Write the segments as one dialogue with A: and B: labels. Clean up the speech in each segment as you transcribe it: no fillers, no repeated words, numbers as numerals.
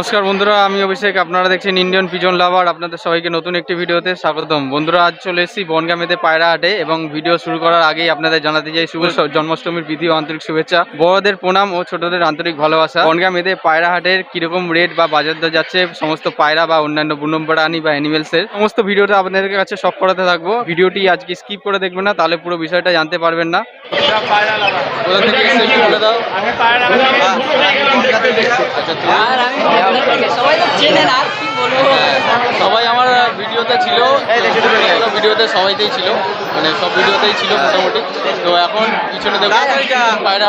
A: नमस्कार बंधुरा आमी अभिषेक आपनारा देखছেন इंडियन पिजन लाभार आपनाদের সবাইকে নতুন একটি ভিডিওতে স্বাগতম। বন্ধুরা আজ চলে এসেছি বনগাঁ মেদে পায়রা হাটে এবং ভিডিও শুরু করার আগেই আপনাদের জানাতে চাই শুভ জন্মাষ্টমীর প্রীতি ও আন্তরিক শুভেচ্ছা, বড়দের প্রণাম ও ছোটদের আন্তরিক ভালোবাসা। বনগাঁ মেদে পায়রা হাটের কিরকম রেট বা বাজার দর যাচ্ছে সমস্ত পায়রা বা অন্যান্য বুনম প্রাণী বা অ্যানিমেলসের সমস্ত ভিডিওটা আপনাদের কাছে সব করাতে থাকবো। ভিডিওটি আজকে স্কিপ করে দেখবেন না, তাহলে পুরো বিষয়টা জানতে পারবেন না। সবাই আমার ভিডিওতে ছিল, ভিডিওতে সবাইতেই ছিল, মানে সব ভিডিওতেই ছিল মোটামুটি। তো এখন পিছনে দেখবো পায়রা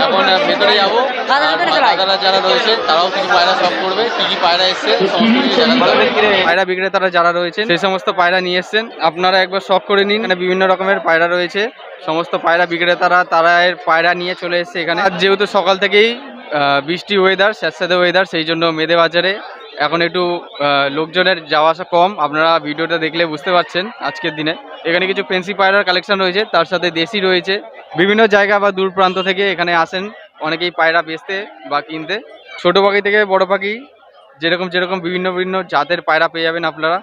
A: এখন ভেতরে যাবো, দাদারা যারা রয়েছে তারাও কিছু পায়রা সব করবে, কি কি পায়রা এসছে পায়রা বিক্রেতারা যারা রয়েছেন সেই সমস্ত পায়রা নিয়ে এসছেন, আপনারা একবার শখ করে নিন। এখানে বিভিন্ন রকমের পায়রা রয়েছে, সমস্ত পায়রা বিক্রেতারা তারা এর পায়রা নিয়ে চলে এসছে এখানে। আর যেহেতু সকাল থেকেই বৃষ্টি ওয়েদার, স্যাঁতস্যাঁতে ওয়েদার, সেই জন্য মেদে বাজারে এখন একটু লোকজনের যাওয়া আসা কম। আপনারা ভিডিওটা দেখলে বুঝতে পারছেন। আজকের দিনে এখানে কিছু ফেন্সি পায়রার কালেকশন রয়েছে, তার সাথে দেশি রয়েছে। বিভিন্ন জায়গা বা দূর প্রান্ত থেকে এখানে আসেন অনেকেই পায়রা বেচতে বা কিনতে। ছোটো পাখি থেকে বড় পাখি যেরকম বিভিন্ন জাতের পায়রা পেয়ে যাবেন আপনারা।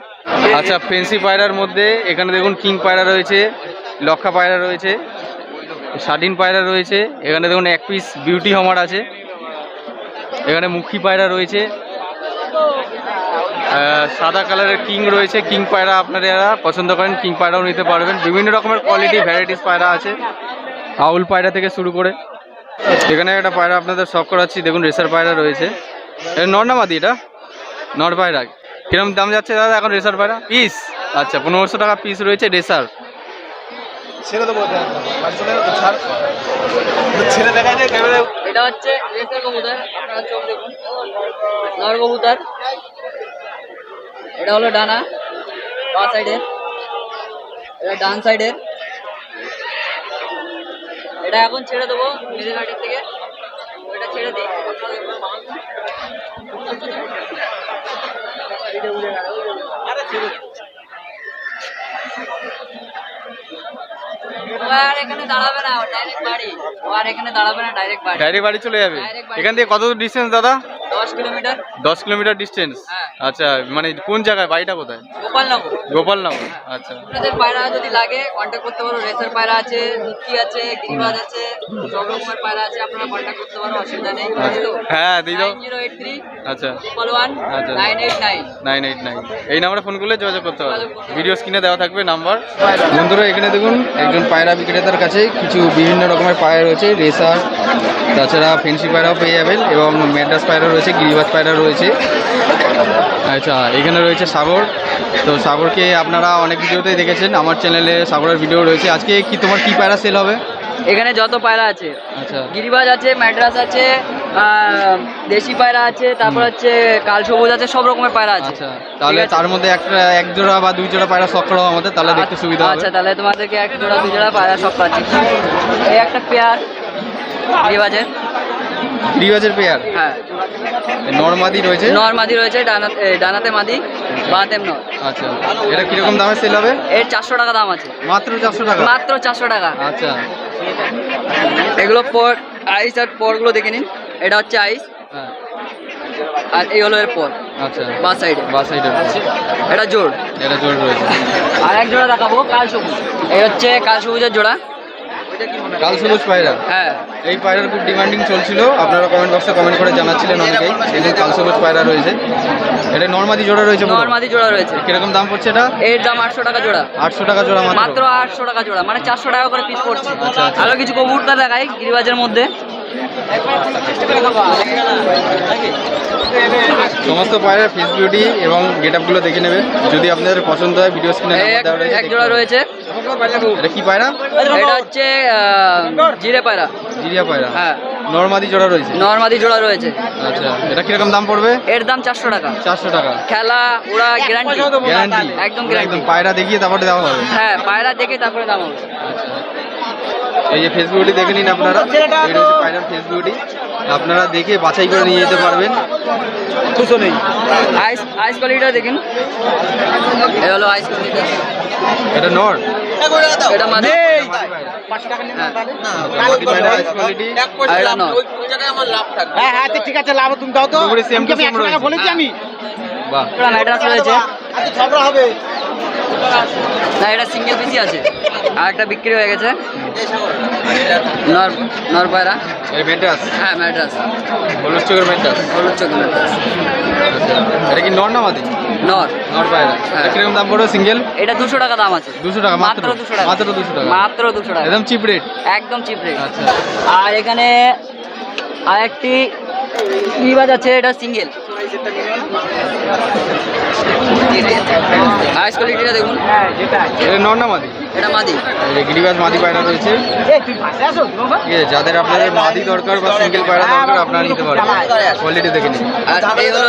A: আচ্ছা, ফেন্সি পায়রার মধ্যে এখানে দেখুন কিং পায়রা রয়েছে, লক্ষা পায়রা রয়েছে, স্বাধীন পায়রা রয়েছে। এখানে দেখুন এক পিস বিউটি হমার আছে, এখানে মুখী পায়রা রয়েছে, সাদা কালারের কিং রয়েছে। কিং পায়রা আপনারা পছন্দ করেন কিং পায়রাও নিতে পারবেন। বিভিন্ন রকমের কোয়ালিটি ভ্যারাইটিস পায়রা আছে, আউল পায়রা থেকে শুরু করে। এখানে একটা পায়রা আপনাদের শখ করাচ্ছি, দেখুন রেসার পায়রা রয়েছে। এটা নর না মাদি? এটা নর পায়রা। কিরকম দাম যাচ্ছে দাদা এখন রেসার পায়রা পিস? আচ্ছা, 1500 টাকা পিস রয়েছে রেসার।
B: এটা হচ্ছে রেসার কবুতর, আপনারা চোখ দেখুন, নর কবুতর। এটা হলো ডানা বা সাইডের, এটা ডান সাইডের। এটা এখন ছেড়ে দেবো মেদের ঘাটের থেকে, এটা ছেড়ে দিই। এখানে দাঁড়াবে না, ডাইরেক্ট বাড়ি। আর এখানে দাঁড়াবে না, ডাইরেক্ট বাড়ি চলে যাবে।
A: এখান থেকে কত ডিস্টেন্স দাদা?
B: 10 কিলোমিটার।
A: 10 kilometre distance. আচ্ছা, মানে কোন জায়গায়? বাড়িটা কোথায়? গোপালনগর। আচ্ছা,
B: আপনাদের পায়রা যদি লাগে কন্ট্যাক্ট করতে পারো। রেসার পায়রা আছে, মুক্তি আছে, গিরিবাজ আছে, সব রকমের পায়রা আছে, আপনারা কন্ট্যাক্ট করতে পারো, অসুবিধা নেই।
A: হ্যাঁ, দিই দাও।
B: 9083
A: আচ্ছা
B: 989
A: এই নাম্বারে ফোন করলে যোগাযোগ করতে পারবে। ভিডিও স্ক্রিনে দেওয়া থাকবে নাম্বার। বন্ধুরা এখানে দেখুন একজন পায়রা বিক্রেতার কাছে কিছু বিভিন্ন রকমের পায়রা রয়েছে, রেসার, তাছাড়া ফেন্সি পায়রাও পেয়ে যাবেন এবং ম্যাড্রাস পায়রা রয়েছে, গিরিবাজ পায়রা রয়েছে। আচ্ছা, এখানে রয়েছে সাগর। তো সাগরকে আপনারা অনেক ভিডিওতেই দেখেছেন, আমার চ্যানেলে সাগরের ভিডিও রয়েছে। আজকে কি তোমার কি পায়রা সেল হবে?
B: এখানে যত পায়রা আছে, আচ্ছা, গিরিবাজ আছে, ম্যাড্রাস আছে, দেশি পায়রা আছে, তারপর হচ্ছে কাল সবুজ আছে, সব রকমের পায়রা আছে।
A: আচ্ছা, তাহলে তার মধ্যে এক জোড়া বা 2 জোড়া পায়রা শখ করা আমাদের, তাহলে দেখতে সুবিধা হবে।
B: আচ্ছা, তাহলে তোমাদেরকে 1 জোড়া 2 জোড়া পায়রা শখ পাচ্ছি। এই একটা পেয়ার গিরিবাজের পেয়ার। হ্যাঁ, নরমাদি রয়েছে, ডানাতে মাদি, বাতে নর।
A: আচ্ছা, এটা কিরকম দামে সেল হবে?
B: এর 400 টাকা দাম আছে।
A: মাত্র 400 টাকা?
B: মাত্র 400 টাকা।
A: আচ্ছা,
B: এগুলো পর আইস আর পরগুলো দেখে নিন। এটা হচ্ছে আইস, আর এই হলো এর পর।
A: আচ্ছা,
B: বাঁ সাইডে এটা জোড়
A: রয়েছে।
B: আর এক জোড়া দেখাবো, কাল সবুজ। এই হচ্ছে কাল সবুজের জোড়া,
A: কাল সবুজ পায়রা।
B: হ্যাঁ,
A: এই পায়রার খুব ডিমান্ডিং চলছিল, আপনারা কমেন্ট বক্সে কমেন্ট করে জানাচ্ছিলেন অনেকেই। দেখুন কাল সবুজ পায়রা রয়েছে। এটা নরমাদি জোড়া রয়েছে।
B: নরমাদি জোড়া রয়েছে।
A: কিরকম দাম পড়ছে এটা?
B: এর দাম 800 টাকা জোড়া।
A: 800 টাকা জোড়া?
B: মাত্র 800 টাকা জোড়া, মানে 400 টাকা করে পিস পড়ছে। আরো কিছু কবুতর দেখাই গিরিবাজের মধ্যে।
A: সমস্ত পায়রার ফেস বিউটি এবং গেটআপগুলো দেখে নেবে, যদি আপনাদের পছন্দ হয় ভিডিও স্ক্রিনে
B: এক জোড়া রয়েছে।
A: এটা কি পায়রা?
B: এটা হচ্ছে জিরে পায়রা।
A: হ্যাঁ, নরমাদি জোড়া রয়েছে। আচ্ছা, এটা কিরকম দাম পড়বে?
B: এর দাম 400 টাকা।
A: 400 টাকা।
B: খেলা ওরা গ্যারান্টি, একদম গ্যারান্টি।
A: পায়রা দেখিয়ে তারপরে দেওয়া হবে?
B: হ্যাঁ, পায়রা দেখে তারপরে দাম হবে।
A: আচ্ছা, এই যে ফেস বিউটি দেখে নিন আপনারা, পায়রার ফেস বিউটি আপনারা দেখে বাছাই করে নিয়ে যেতে পারবেন।
B: আইস কোয়ালিটিটা দেখুন, এই হলো আইস কোয়ালিটি।
A: এটা নর,
B: এটা মাদি।
C: হ্যাঁ হ্যাঁ ঠিক আছে, লাভ তুমি দাও তো। বলেছি আমি
B: ম্যাড্রাস রয়েছে
C: ঝগড়া হবে
B: না, এটা সিঙ্গেল পিসি আছে, আর একটা বিক্রি হয়ে গেছে। নর পায়রা,
A: ম্যাড্রাস,
B: হ্যাঁ ম্যাড্রাস,
A: হলুদ চোখের ম্যাড্রাস।
B: হলুদ চোখের ম্যাড্রাস।
A: এটা কি নর না মাদি?
B: নর।
A: নর পায়রা।
B: হ্যাঁ।
A: কিরকম দাম পড়বে সিঙ্গেল?
B: এটা 200 টাকা দাম আছে।
A: 200 টাকা মাত্র?
B: 200 টাকা,
A: মাত্র 200 টাকা,
B: মাত্র 200 টাকা,
A: একদম চিপ রেট,
B: একদম চিপ রেট।
A: আচ্ছা।
B: আর এখানে আরেকটি গিরিবাজ আছে, এটা সিঙ্গেল। হাইস কোয়ালিটিটা দেখুন।
A: এটা নর না মাদি?
B: এটা মাদি।
A: এই যে গিরিবাজ মাদি পায়রা রয়েছে। ঠিক আছে, যাদের আপনাদের মাদি দরকার বা সিঙ্গেল পায়রা দরকার আপনারা নিতে পারবেন, কোয়ালিটি দেখে নিন।
B: আর এই হলো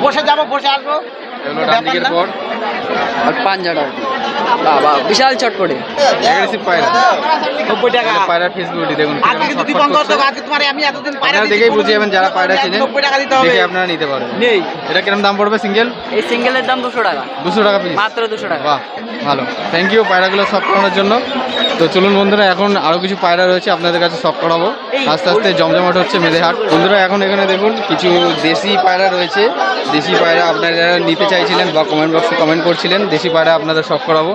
C: বসে যাবো, বসে আসবো।
A: এগুলো ডান দিকের পর
B: আর পাঞ্জাটা বাবা বিশাল চটপটে।
A: অ্যাগ্রেসিভ পায়রা,
C: 90 টাকা।
A: পায়রার ফেসিলিটি দেখুন,
C: আজকে কিন্তু তুই বন্ধ করতে, আজকে তোমার আমি এতদিন পায়রা
A: আপনারা দেখেই বুঝে যাবেন যারা পায়রা চেনেন,
C: 90 টাকা দিতে হবে,
A: দেখে আপনারা নিতে পারবেন।
C: নেই।
A: এটা কিরকম দাম পড়বে সিঙ্গেল?
B: এই সিঙ্গেলের দাম 200 টাকা,
A: 200 টাকা পিস,
B: মাত্র 200 টাকা।
A: বাহ ভালো, থ্যাংক ইউ পায়রাগুলো শখ করানোর জন্য। তো চলুন বন্ধুরা, এখন আরও কিছু পায়রা রয়েছে আপনাদের কাছে শখ করাবো। আস্তে আস্তে জমজমাট হচ্ছে মেদেহাট। বন্ধুরা এখন এখানে দেখুন কিছু দেশি পায়রা রয়েছে। দেশি পায়রা আপনারা নিতে চাইছিলেন বা কমেন্ট বক্সে কমেন্ট করছিলেন, দেশি পায়রা আপনাদের শখ করাবো।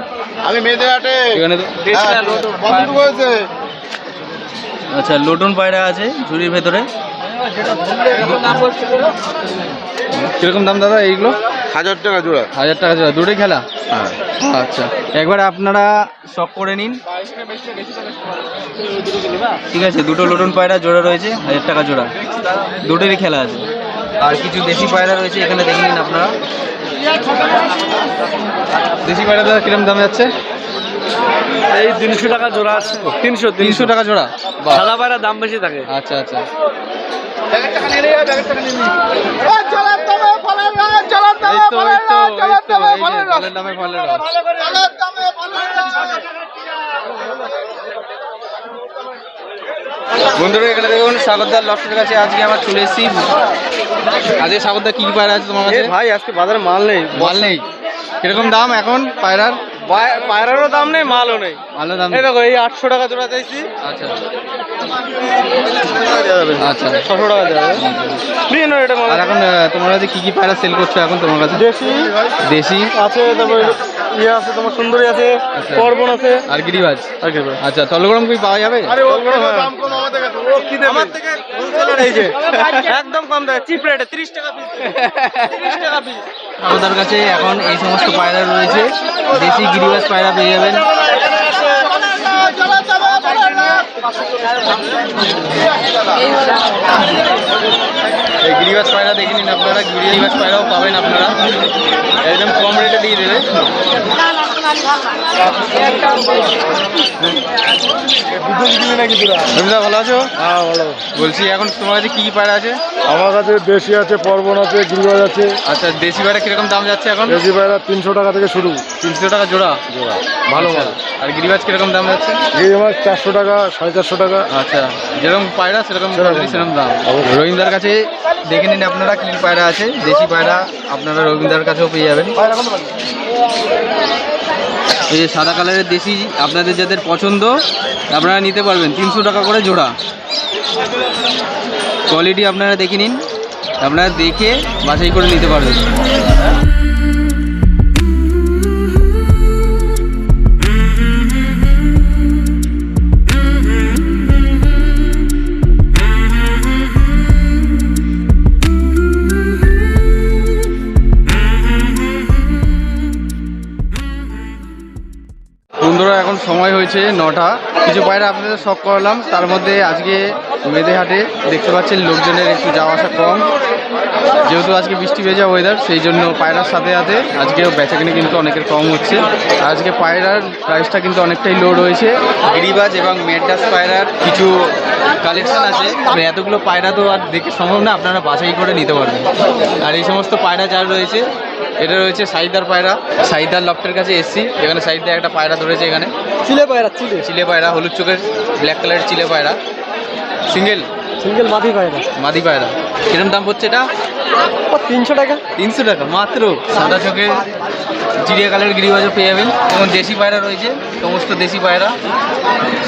C: আমি মেদেহাটে
A: এখানে আচ্ছা লোটন পায়রা আছে ঝুড়ির ভেতরে। কিরকম দাম দাদা এইগুলো?
C: 1000 টাকা জোড়া।
A: 1000 টাকা জোড়া, দুটোই খেলা? আচ্ছা, একবার আপনারা শখ করে নিন। ঠিক আছে, দুটো লোটন পায়রা জোড়া রয়েছে, 1000 টাকা জোড়া, দুটোরই খেলা আছে। আর কিছু দেশি পায়রা রয়েছে এখানে দেখে নিন আপনারা। দেশি পায়রা দাদা কিরকম দাম যাচ্ছে?
C: এই 300 টাকা জোড়া আছে।
A: 300 টাকা জোড়া?
C: সাদা পায়রা দাম বেশি থাকে।
A: আচ্ছা আচ্ছা, বন্ধুরা এখানে দেখুন সাগরদার লফটের কাছে আজকে আমার চলে এসেছি। আজকে সাগরদা কি পায়রা আছে তোমার কাছে?
C: ভাই আজকে বাজারে মাল নেই,
A: মাল নেই? কিরকম দাম এখন পায়রার?
C: পায়রারও দাম নেই, মালও নেই।
A: মালের দাম
C: এই দেখো, এই 800 টাকা জোড়া চাইছি।
A: আচ্ছা
C: আচ্ছা,
A: আচ্ছা,
C: 600 টাকা দেওয়া যাবে। বিভিন্ন রেটে মাল।
A: আর এখন তোমার কাছে কি কি পায়রা সেল করছো এখন তোমার কাছে?
C: দেশি
A: দেশি
C: আছে, তারপর ইয়ে আছে, তোমার সুন্দরী আছে,
A: আচ্ছা।
C: করবন আছে,
A: আর গিরিবাজ।
C: আর কি বলে?
A: আচ্ছা, তলগরম কি পাওয়া যাবে?
C: আরে ওর দাম কম আমাদের কাছে। ও কি দেবে? আমার থেকে হোলসেলার এই যে একদম কম দেয়, চিপ রেটে 30 টাকা পিস। 30 টাকা পিস।
A: আমাদের কাছে এখন এই সমস্ত পায়রা রয়েছে, দেশি গিরিবাজ পায়রা পেয়ে যাবেন। এই গিরিবাজ পায়রা দেখে নিন আপনারা, গিরিবাজ পায়রাও পাবেন আপনারা, একদম কম রেটে দিয়ে দেবে। রবিদা ভালো আছো?
C: হ্যাঁ ভালো।
A: বলছি এখন তোমার কাছে কি কি পায়রা আছে?
C: আমার কাছে দেশি আছে, পরবন আছে, গিরিবাজ আছে।
A: আচ্ছা, দেশি পায়রা কিরকম দাম যাচ্ছে এখন?
C: দেশি পায়রা 300 টাকা থেকে শুরু।
A: 300 টাকা জোড়া?
C: জোড়া ভালো মাল।
A: আর গিরিবাজ কিরকম দাম যাচ্ছে?
C: গিরিবাজ 400 টাকা, 450 টাকা।
A: আচ্ছা, যেরকম পায়রা সেরকম সেরকম দাম। রবীন্দ্রার কাছে দেখে নিন আপনারা কি কি পায়রা আছে, দেশি পায়রা আপনারা রবীন্দ্রার কাছেও পেয়ে যাবেন। এই যে সাদা কালারের দেশি আপনাদের যাদের পছন্দ আপনারা নিতে পারবেন, 300 টাকা করে জোড়া। কোয়ালিটি আপনারা দেখে নিন, আপনারা দেখে বাছাই করে নিতে পারবেন। বন্ধুরা এখন সময় হয়েছে 9টা। কিছু পায়রা আপনাদের শখ করালাম, তার মধ্যে আজকে মেদেহাটে দেখতে পাচ্ছেন লোকজনের একটু যাওয়া আসা কম, যেহেতু আজকে বৃষ্টি ভেজা ওয়েদার, সেই জন্য পায়রার সাথে সাথে আজকেও বেচাকেনি কিন্তু অনেকের কম হচ্ছে। আজকে পায়রার প্রাইসটা কিন্তু অনেকটাই লো রয়েছে। গিরিবাজ এবং মেডরাস পায়রার কিছু কালেকশন আছে, এতগুলো পায়রা তো আর দেখে সম্ভব না, আপনারা বাছাই করে নিতে পারবেন। আর এই সমস্ত পায়রা যার রয়েছে, এটা রয়েছে সাইদার পায়রা। সাইদার লফটের কাছে এসছি, এখানে সাইদার একটা পায়রা ধরেছে, এখানে
C: চিলে পায়রা,
A: চিলে পায়রা, হলুদ চোখের ব্ল্যাক কালারের চিলে পায়রা, সিঙ্গেল
C: সিঙ্গেল মাদি পায়রা।
A: মাদি পায়রা। কিরম দাম পড়ছে এটা?
C: 300 টাকা।
A: 300 টাকা মাত্র। সাদা চোখের জিরিয়া কালারের গিরিবাজও পেয়ে যাবেন এবং দেশি পায়রা রয়েছে, সমস্ত দেশি পায়রা।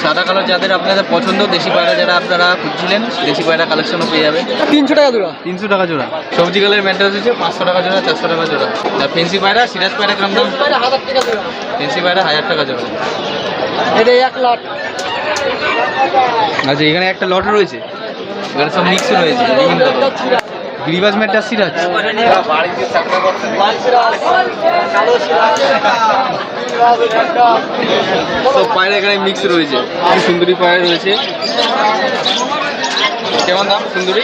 A: সাদা কালার যাদের আপনাদের পছন্দ, দেশি পায়রা যারা আপনারা খুঁজছিলেন, দেশি পায়রা কালেকশনও পেয়ে যাবেন।
C: 300 টাকা জোড়া।
A: 300 টাকা জোড়া। সবজি কালারের ম্যাট্রেস হচ্ছে 500 টাকা জোড়া, 400 টাকা জোড়া। আর ফেন্সি পায়রা, সিরাজ পায়রা কিরম দাম? ফেন্সি পায়রা 1000 টাকা জোড়া।
C: এটা 1 লট।
A: আচ্ছা, এখানে একটা লট রয়েছে, এখানে সব মিক্স রয়েছে বিভিন্ন গিরিবাজ ম্যাট্রেস সিরাজ। সব পায়রা এখানে মিক্স রয়েছে, সুন্দরী পায়রা রয়েছে। কেমন দাম সুন্দরী?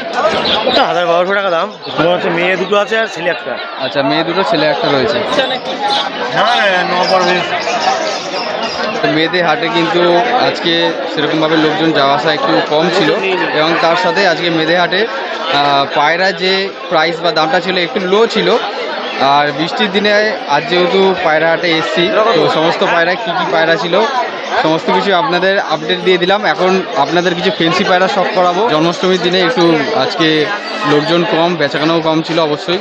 C: 1200 টাকা দাম। তোমার হচ্ছে মেয়ে দুটো আছে আর ছেলে একটা।
A: আচ্ছা, মেয়ে দুটো ছেলে একটা রয়েছে। মেয়েদে হাটে কিন্তু আজকে সেরকমভাবে লোকজন যাওয়া আসা একটু কম ছিল এবং তার সাথে আজকে মেদে হাটে পায়রা যে প্রাইস বা দামটা ছিল একটু লো ছিল। আর বৃষ্টির দিনে আজ যেহেতু পায়রা হাটে এসছি, তো সমস্ত পায়রা কী কী পায়রা ছিল সমস্ত কিছু আপনাদের আপডেট দিয়ে দিলাম। এখন আপনাদের কিছু ফেন্সি পায়রা শখ করাবো। জন্মাষ্টমীর দিনে একটু আজকে লোকজন কম, বেচাকেনাও কম ছিল অবশ্যই।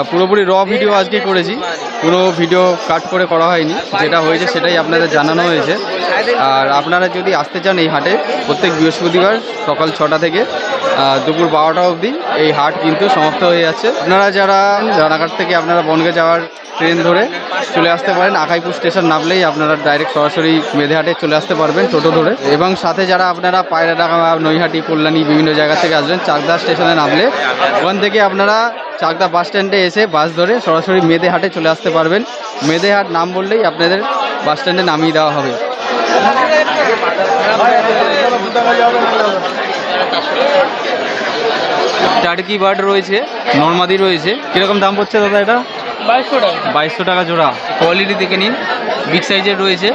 A: পুরোপুরি র ভিডিও আজকে করেছি, কোনো ভিডিও কাট করে করা হয়নি। যেটা হয়েছে সেটাই আপনাদের জানানো হয়েছে। আর আপনারা যদি আসতে চান এই হাটে, প্রত্যেক বৃহস্পতিবার সকাল 6টা থেকে দুপুর 12টা অবধি এই হাট কিন্তু সমাপ্ত হয়ে যাচ্ছে। আপনারা যারা রানাঘাট থেকে আপনারা বনগে যাওয়ার ট্রেন ধরে চলে আসতে পারেন, আকাইপুর স্টেশন নামলেই আপনারা ডাইরেক্ট সরাসরি মেদেহাটে চলে আসতে পারবেন টোটো ধরে। এবং সাথে যারা আপনারা পায়রাডাঙ্গা, নৈহাটি, কল্যাণী বিভিন্ন জায়গা থেকে আসবেন, চাকদা স্টেশনে নামলে ওখান থেকে আপনারা চাকদা বাস স্ট্যান্ডে এসে বাস ধরে সরাসরি মেদেহাটে চলে আসতে পারবেন। মেদেহাট নাম বললেই আপনাদের বাস স্ট্যান্ডে নামিয়ে দেওয়া হবে। টার্কি বার্ড রয়েছে, নর্মাদি রয়েছে। কিরকম দাম পড়ছে দাদা এটা? 2200 টাকা জোড়া। কোয়ালিটি দেখে নিন, বিগ সাইজের রয়েছে,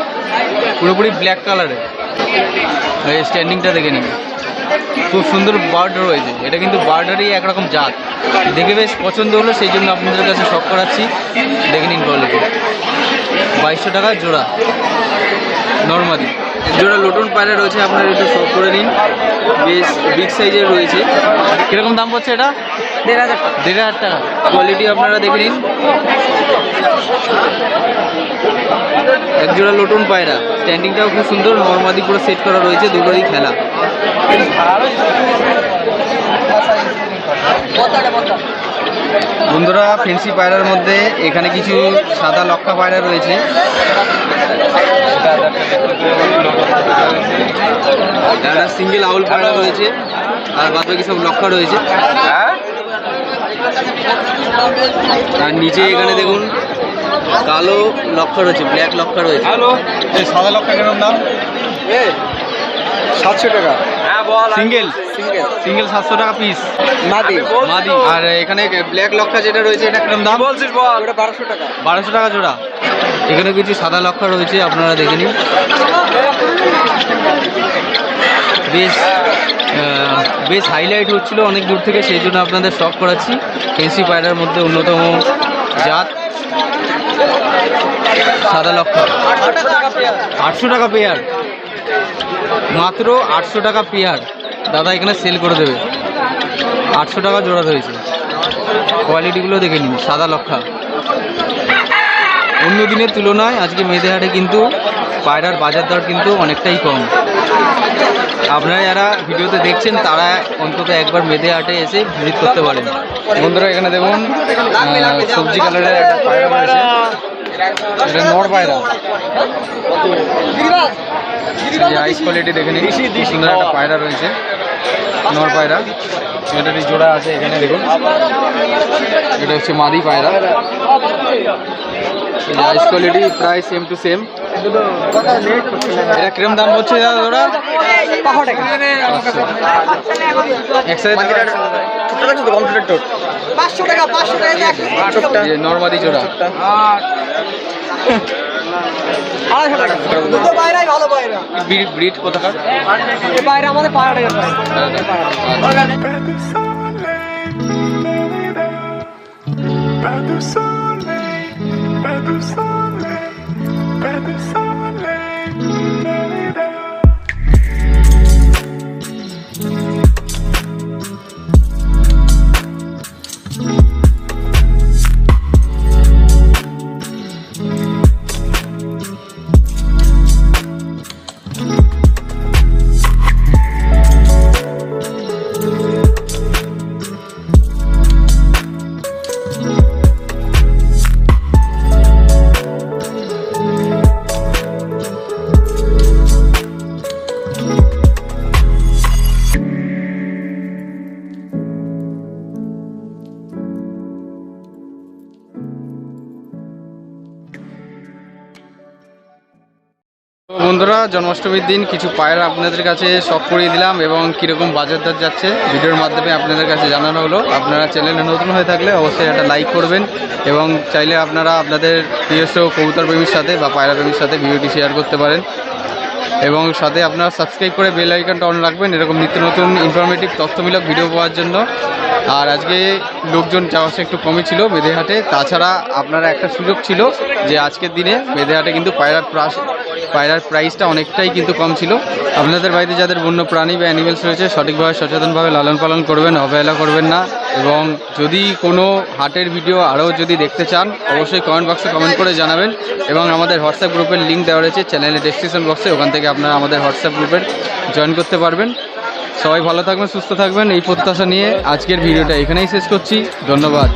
A: পুরোপুরি ব্ল্যাক কালারের। এই স্ট্যান্ডিংটা দেখে নিন, খুব সুন্দর বার্ড রয়েছে। এটা কিন্তু বার্ডেরই একরকম জাত। দেখে বেশ পছন্দ হলো, সেই জন্য আপনাদের কাছে শখ করাচ্ছি। দেখে নিন কোয়ালিটি। 2200 টাকা জোড়া নর্মাদি। জোড়া লোটন পায়রা রয়েছে, আপনারা একটু শখ করে নিন, বেশ বিগ সাইজের রয়েছে। কীরকম দাম পড়ছে এটা? 1500 টাকা। কোয়ালিটি আপনারা দেখে নিন। এক জোড়া লোটন পায়রা, স্ট্যান্ডিংটাও খুব সুন্দর, নর্মাদি পুরো সেট করা রয়েছে, দুটোরই খেলা। বন্ধুরা, ফেন্সি পায়রার মধ্যে এখানে কিছু সাদা লক্ষা পায়রা রয়েছে। একটা সিঙ্গেল আউল পায়রা রয়েছে, আর বাদ বাকি সব লক্ষা রয়েছে। আর নিচে এখানে দেখুন কালো লক্ষা রয়েছে, ব্ল্যাক লক্ষা রয়েছে। এই সাদা লক্ষা কেমন দাম?
C: 700 টাকা।
A: সিঙ্গেল 700 টাকা পিস। মাদি। আর এখানে ব্ল্যাক লক্ষা যেটা রয়েছে এটা কিরকম দাম?
C: 1200 টাকা।
A: 1200 টাকা জোড়া। এখানে কিছু সাদা লক্ষা রয়েছে, আপনারা দেখে নিন। বেশ হাইলাইট হচ্ছিল অনেক দূর থেকে, সেই জন্য আপনাদের শখ করাচ্ছি। ফেন্সি পায়রার মধ্যে অন্যতম জাত সাদা লক্ষা। 800 টাকা পেয়ার, মাত্র 800 টাকা পেয়ার। দাদা এখানে সেল করে দেবে। 800 টাকা জোড়া রয়েছে। কোয়ালিটিগুলো দেখে নিন, সাদা লক্ষা। অন্য দিনের তুলনায় আজকে মেদেহাটে কিন্তু পায়রার বাজার দর কিন্তু অনেকটাই কম। আপনারা যারা ভিডিওতে দেখছেন তারা অন্তত একবার মেদেহাটে এসে ভিজিট করতে পারেন। বন্ধুরা, এখানে দেখুন সবজি কালারের একটা পায়রা রয়েছে, এটা নর পায়রা। আইস কোয়ালিটি দেখে নিন, সুন্দর একটা পায়রা রয়েছে, নর পায়রা। এটারই জোড়া আছে এখানে দেখুন, এটা হচ্ছে মাদি পায়রা। আইস কোয়ালিটি প্রায় সেম টু সেম। এটা কিরম দাম হচ্ছে দাদা ওরা? 500 টাকা। নর্মাদি জোড়া
C: 250 টাকা। দুটো পায়রাই ভালো পায়রা।
A: ব্রিড কোথাকার?
C: এই পায়রা আমাদের পায়রা।
A: বন্ধুরা, জন্মাষ্টমীর দিন কিছু পায়রা আপনাদের কাছে শখ করিয়ে দিলাম এবং কীরকম বাজার দর যাচ্ছে ভিডিওর মাধ্যমে আপনাদের কাছে জানানো হলো। আপনারা চ্যানেলে নতুন হয়ে থাকলে অবশ্যই একটা লাইক করবেন এবং চাইলে আপনারা আপনাদের প্রিয়স্ত কবুতর প্রেমীর সাথে বা পায়রা প্রেমীর সাথে ভিডিওটি শেয়ার করতে পারেন এবং সাথে আপনারা সাবস্ক্রাইব করে বেল আইকনটা অন রাখবেন এরকম নিত্য নতুন ইনফরমেটিভ তথ্যমূলক ভিডিও পাওয়ার জন্য। আর আজকে লোকজন যাওয়া আসা একটু কমই ছিল মেদেহাটে। তাছাড়া আপনারা একটা সুযোগ ছিল যে আজকের দিনে মেদেহাটে কিন্তু পায়রার প্রাইসটা অনেকটাই কিন্তু কম ছিল। আপনাদের বাড়িতে যাদের বন্য প্রাণী বা অ্যানিমেলস রয়েছে সঠিকভাবে সচেতনভাবে লালন পালন করবেন, অবহেলা করবেন না। এবং যদি কোনো হাটের ভিডিও আরও যদি দেখতে চান অবশ্যই কমেন্ট বক্সে কমেন্ট করে জানাবেন এবং আমাদের হোয়াটসঅ্যাপ গ্রুপের লিঙ্ক দেওয়া রয়েছে চ্যানেলের ডেসক্রিপশন বক্সে, ওখান থেকে আপনারা আমাদের হোয়াটসঅ্যাপ গ্রুপের জয়েন করতে পারবেন। সবাই ভালো থাকবেন, সুস্থ থাকবেন এই প্রত্যাশা নিয়ে আজকের ভিডিওটা এখানেই শেষ করছি। ধন্যবাদ।